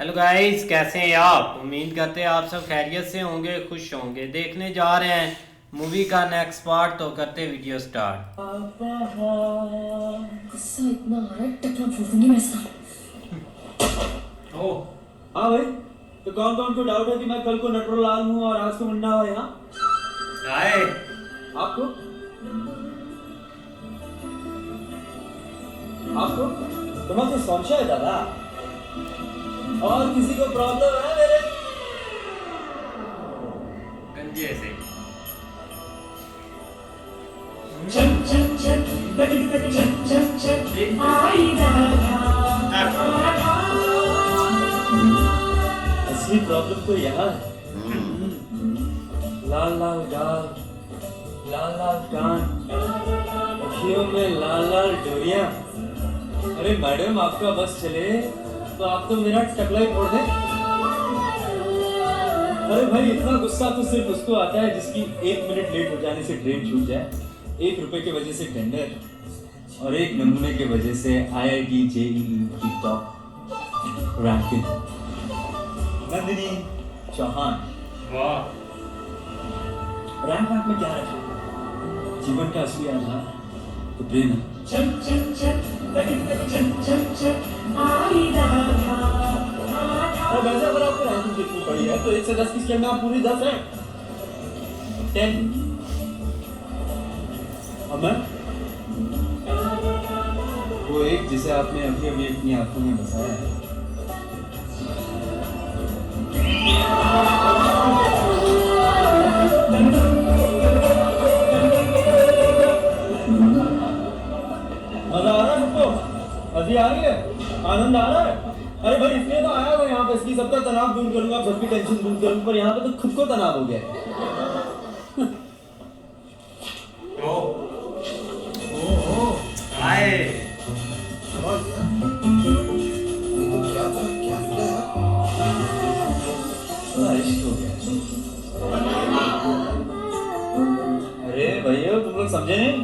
Hello guys, कैसे हैं आप? उम्मीद करते हैं आप सब खैरियत से होंगे, खुश होंगे। देखने जा रहे हैं मूवी का नेक्स्ट पार्ट, तो करते वीडियो स्टार्ट। गुस्सा इतना आ रहा है, टकला फोड़ दूंगी मैं इसका। ओ, हाँ भाई, तो कौन कौन को डाउट है कि मैं कल को नटवरलाल हूँ और आज को मुन्ना है? यहाँ आए आपको आपको तुम्हारा तो संशय है दादा, और किसी को प्रॉब्लम है मेरे गंजे से चल चल चल चल चल चल आई असली प्रॉब्लम तो यहाँ है। लाल लाल गाल, लाल लाल कान, अखियों में लाल लाल डोरियां। अरे मैडम, आपका बस चले तो आप तो मेरा टकला ही फोड़ दें। अरे भाई, इतना गुस्सा तो सिर्फ उसको आता है जिसकी 1 मिनट लेट हो जाने से ट्रेन छूट जाए, 1 रुपए की वजह से टेंडर और 1 नमूने की वजह से IIT JEE की टॉप रैंकिंग। नंदिनी चौहान। वाह, रैंक में क्या रखा? जीवन का असली आधार तो प्रेम है। चल चल चल चल चल चल आई और वैसे अगर आपको रैंकिंग कितनी पड़ी है तो 1 से 10 की स्केल में आप पूरी 10 हैं। 10। अब मैं वो एक जिसे आपने अभी अभी अपनी आंखों में बसाया है। मजा आ रहा है सबको? हंसी आ रही है? आनंद आ रहा है? अरे भाई, इसलिए तो आया हूँ यहाँ पे, इसकी सबका तनाव दूर करूंगा, सबकी टेंशन दूर करूंगा, पर यहाँ पे तो खुद को तनाव हो गया। आए बड़ा इश्क हो गया। अरे भैया, तुम लोग समझे नहीं?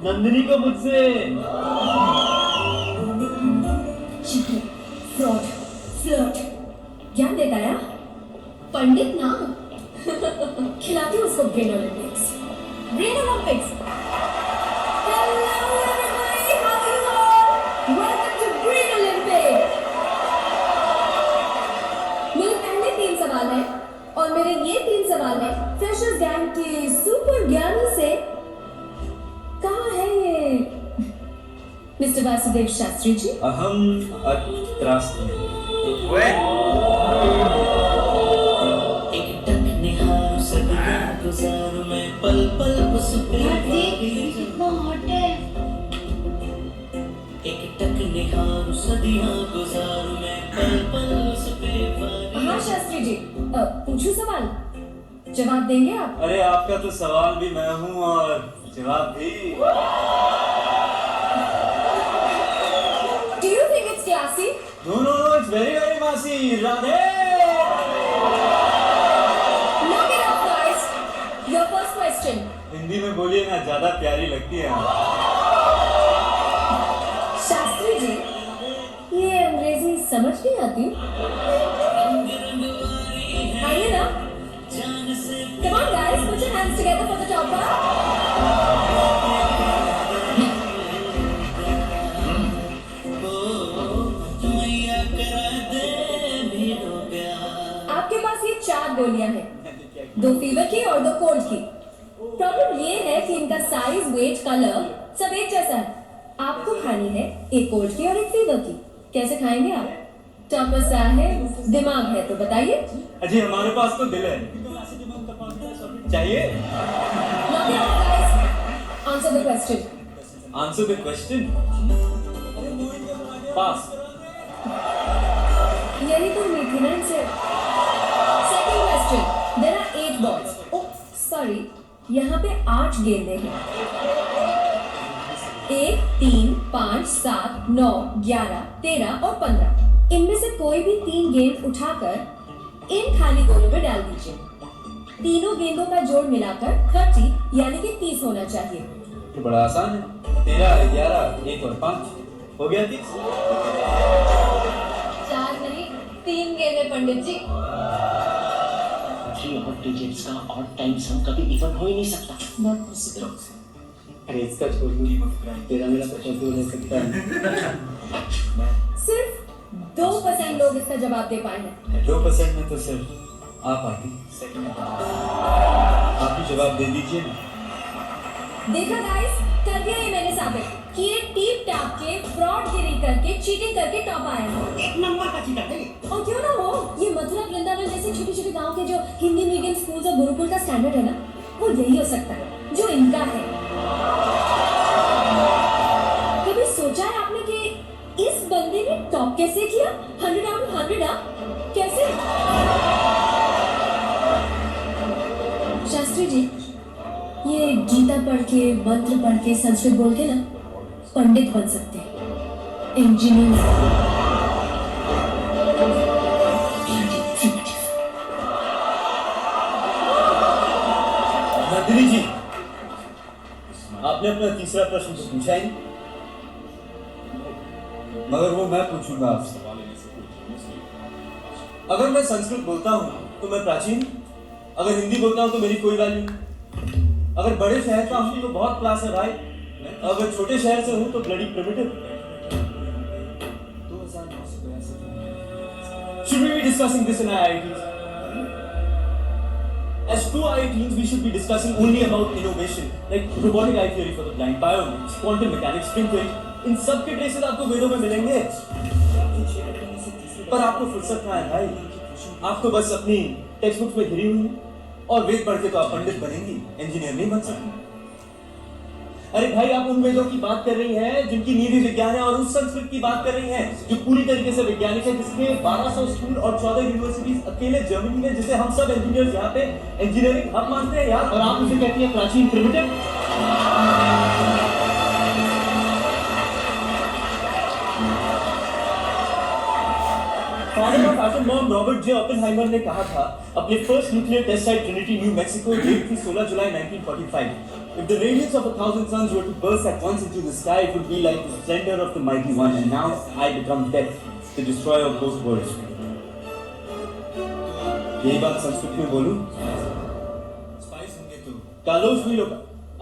नंदिनी को मुझसे फ्रॉड फ्लर्ट ज्ञान देता है पंडित ना। खिलाती हूँ उसको Brain Olympics. Brain Olympics. Hello everybody, how are you all? Welcome to Brain Olympics. मेरे पहले 3 सवाल हैं और मेरे ये 3 सवाल हैं फ्रेशर्स गैंग के सुपर ज्ञानी से। कहाँ है ये मिस्टर वासुदेव शास्त्री जी? अहम अत्रास्ति। ओए एक टक निहार सदियां गुजारूं मैं, पल पल उस पे कितना हॉट है। एक टक निहार सदियां गुजारूं मैं, पल पल उस पे हाँ शास्त्री जी, पूछूं सवाल? जवाब देंगे आप? अरे आपका तो सवाल भी मैं हूँ और जवाब भी। Do you think it's classy? No, it's very very मासी। Radhe. Knock it off, guys. Your first question. Hindi में बोलिए ना, ज्यादा प्यारी लगती है। शास्त्री जी, ये अंग्रेजी समझ नहीं आती? आइए ना। Come on, guys, put your hands together for the topper. मैया करा दे मेरा प्यार। आपके पास ये 4 गोलियां हैं, 2 फीवर की और 2 कोल्ड की। प्रॉब्लम ये है कि इनका साइज, वेट, कलर सब एक जैसा है। आपको खानी है एक कोल्ड की और एक फीवर की। कैसे खाएंगे आप? टॉपर साहब, दिमाग है तो बताइए। अजी, हमारे पास तो दिल है। चाहिए? Knock it off, guys. Answer the question. Answer the question. Pass. यही तो उम्मीद थी ना इनसे। Second question. There are 8 balls. Oh, sorry. यहाँ पे 8 गेंदें हैं। 1, 3, 5, 7, 9, 11, 13 और 15। इनमें से कोई भी 3 गेंद उठाकर इन खाली गोलों में डाल दीजिए। तीनों गेंदों का जोड़ मिलाकर 30 यानी कि 30 होना चाहिए। तो बड़ा आसान है। 13, 11, 1 और 5 हो गया 30। 4 नहीं 3 गेम है पंडित जी। 3 और डिजिट्स का ऑड टाइम सम कभी इवन हो ही नहीं सकता। बहुत खुशी करो। अरे इसका छोड़ दो, तेरा मेरा तो पॉसिबल हो सकता है। सिर्फ 2% लोग इसका जवाब दे पाए हैं। 2% में तो सिर्फ आप आती, आप ही जवाब दे दीजिए ना। देखा गाइस, कर दिया ये मैंने साबित कि ये टीप टाप के फ्रॉडगिरी करके चीटिंग करके टॉप आया है। एक नंबर का चीटर है। और क्यों ना हो, ये मथुरा वृंदावन जैसे छोटे छोटे गांव के जो हिंदी मीडियम स्कूल्स और गुरुकुल का स्टैंडर्ड है ना, वो यही हो सकता है जो इनका है। कभी सोचा है आपने कि इस बंदे ने टॉप कैसे किया? 100 आउट ऑफ 100 कैसे? शास्त्री जी, ये गीता पढ़ के, मंत्र पढ़ के, संस्कृत बोल के ना पंडित बन सकते हैं, इंजीनियर। नंदिनी जी, आपने अपना तीसरा प्रश्न तो पूछा ही, मगर वो मैं पूछूंगा आपसे। अगर मैं संस्कृत बोलता हूँ तो मैं प्राचीन, अगर हिंदी बोलता हूँ तो मेरी कोई वैल्यू नहीं। अगर बड़े शहर का हूँ तो बहुत क्लास है भाई, अगर छोटे शहर से हूँ तो bloody primitive. Should we be discussing this in IITs? As two IITs, we should be discussing only about innovation, like robotic eye theory for the blind, bionics, quantum mechanics, string theory. इन सब के traces आपको वेदों में मिलेंगे, पर आपको फुर्सत कहाँ है भाई? आप तो बस अपनी टेक्स्ट बुक्स में घिरी हुई हैं, और वेद पढ़ के तो आप पंडित बनेंगी, इंजीनियर नहीं बन सकती। अरे भाई, आप उन वेदों की बात कर रही हैं जिनकी नींव ही विज्ञान है, और उस संस्कृत की बात कर रही हैं जो पूरी तरीके से वैज्ञानिक है, जिसके 1200 स्कूल और 14 यूनिवर्सिटीज अकेले जर्मनी में, जिसे हम सब इंजीनियर्स यहाँ पे इंजीनियरिंग हब मानते हैं यार, और आप उसे कहती हैं प्राचीन primitive. Father of atom bomb Robert J Oppenheimer ने कहा था अपने first nuclear test site Trinity New Mexico, date थी 16 जुलाई 1945। If the radiance of 1,000 suns were to burst at once into the sky, it would be like the splendor of the mighty one. And now I become death, the destroyer of both worlds. यही बात संस्कृत में बोलूं? कालोश भी लोग,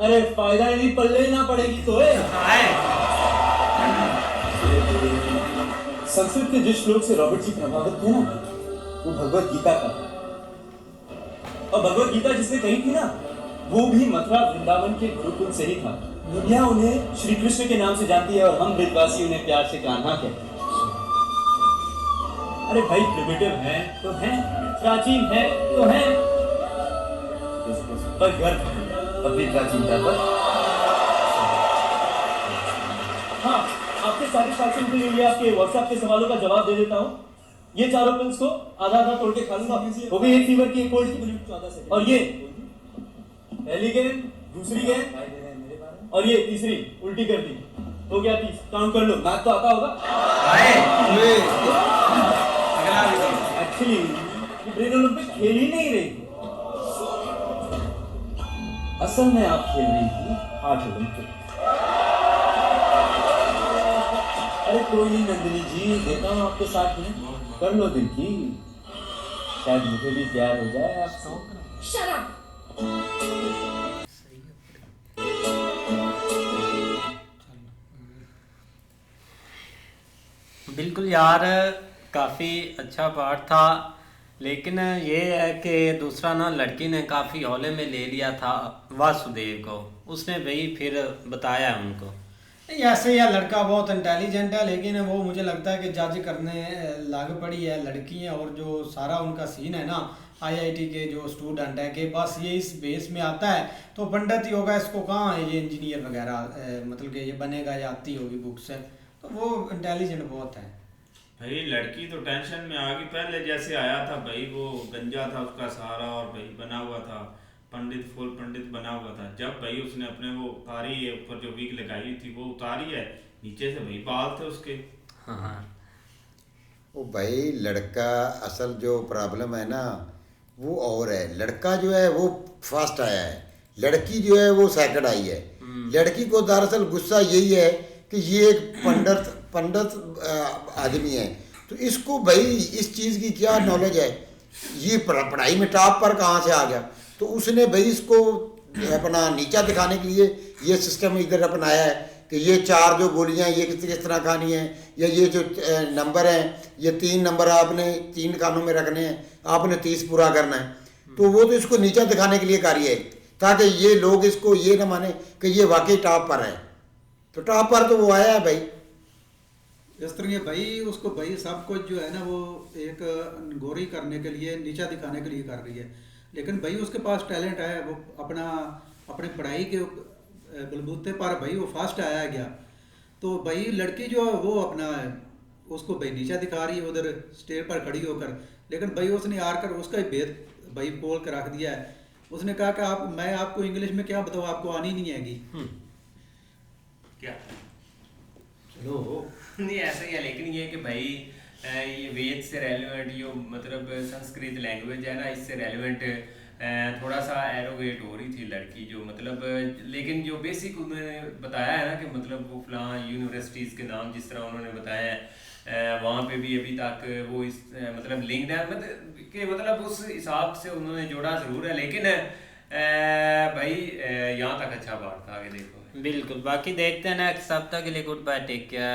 अरे फायदा नहीं, पल्ले ही ना पड़ेगी तो है। संस्कृत के जिस श्लोक से रॉबर्ट जी प्रभावित थे ना, वो भगवत गीता का, और भगवत गीता जिसने कही थी ना, वो भी मथुरा वृंदावन के गुरुकुल से ही था। दुनिया उन्हें श्री कृष्ण के नाम से जानती है, और हम ब्रजवासी उन्हें प्यार से कान्हा कहते हैं। अरे भाई, प्रिमिटिव हैं तो हैं, प्राचीन हैं तो हैं, पर गर्व अपनी प्राचीनता पर। हाँ, आपके सेटिस्फैक्शन के लिए आपके व्हाट्सएप के सवालों का जवाब दे देता हूँ। ये चारों पिल्स को आधा आधा तोड़ के खा लूंगा, वो भी एक फीवर की, एक कोल्ड की, और ये पहली गेंद, दूसरी गेंद, और ये तीसरी उल्टी कर दी, हो गया 30। काउंट कर लो, मैथ तो आता होगा। एक्चुअली ब्रेन ओलंपिक खेल ही नहीं रही, असल में आप खेल रही थी हार्ट ओलंपिक। अरे कोई नहीं नंदिनी जी, देता हूँ आपके साथ में, कर लो दिल की, शायद मुझे भी प्यार हो जाए आपसे। Shut up! बिल्कुल यार, काफ़ी अच्छा पार्ट था, लेकिन ये है कि दूसरा ना, लड़की ने काफ़ी हौले में ले लिया था वासुदेव को, उसने भाई फिर बताया उनको। नहीं, ऐसे या लड़का बहुत इंटेलिजेंट है, लेकिन वो मुझे लगता है कि जज करने लाग पड़ी है लड़की है, और जो सारा उनका सीन है ना, आईआईटी के जो स्टूडेंट है कि बस ये इस बेस में आता है तो पंडित ही होगा, इसको कहाँ है ये इंजीनियर वगैरह, मतलब कि ये बनेगा या आती होगी बुक से, तो वो इंटेलिजेंट बहुत है भाई। लड़की तो टेंशन में आ गई, पहले जैसे आया था भाई, वो गंजा था उसका सहारा, और भाई बना हुआ था पंडित, फुल पंडित बना हुआ था। जब भाई उसने अपने वो उतारी है, ऊपर जो विग लगाई थी वो उतारी है, नीचे से भाई बाल थे उसके। हाँ, वो भाई लड़का, असल जो प्रॉब्लम है ना वो और है, लड़का जो है वो फास्ट आया है, लड़की जो है वो सेकंड आई है। लड़की को दरअसल गुस्सा यही है कि ये एक पंडित आदमी है, तो इसको भाई इस चीज़ की क्या नॉलेज है, ये पढ़ाई में टॉप पर कहाँ से आ गया। तो उसने भाई इसको अपना नीचा दिखाने के लिए ये सिस्टम इधर अपनाया है कि ये 4 जो गोलियां ये किस तरह खानी है, या ये जो नंबर हैं ये 3 नंबर आपने 3 खानों में रखने हैं, आपने 30 पूरा करना है। तो वो तो इसको नीचा दिखाने के लिए कार्य है, ताकि ये लोग इसको ये ना माने कि ये वाकई टॉप पर है। तो टॉप पर तो वो आया है भाई। इस तरह ये भाई उसको भाई सब कुछ जो है ना वो एक गोरी करने के लिए, नीचा दिखाने के लिए कर रही है। लेकिन भाई उसके पास टैलेंट है, वो अपनी पढ़ाई के बलबूते पर भाई वो फास्ट आया गया। तो भाई लड़की जो है वो अपना उसको भाई नीचा दिखा रही है उधर स्टेज पर खड़ी होकर। लेकिन भाई उसने आकर उसका ही भेद भाई बोल कर रख दिया है। उसने कहा कि मैं आपको इंग्लिश में क्या बताऊँ, आपको आनी नहीं आएगी। क्या चलो नहीं ऐसा ही है, लेकिन ये कि भाई ये वेद से रेलिवेंट, ये मतलब संस्कृत लैंग्वेज है ना, इससे रेलिवेंट थोड़ा सा एरोगेट हो रही थी लड़की जो मतलब। लेकिन जो बेसिक उन्होंने बताया है ना कि मतलब वो फलां यूनिवर्सिटीज़ के नाम जिस तरह उन्होंने बताया है, वहाँ पे भी अभी तक वो इस मतलब लिंक्ड है, मतलब कि मतलब उस हिसाब से उन्होंने जोड़ा ज़रूर है। लेकिन भाई यहाँ तक अच्छा बात था, आगे देखो। बिल्कुल, बाकी देखते हैं नेक्स्ट हफ्ते के लिए। Goodbye, take care.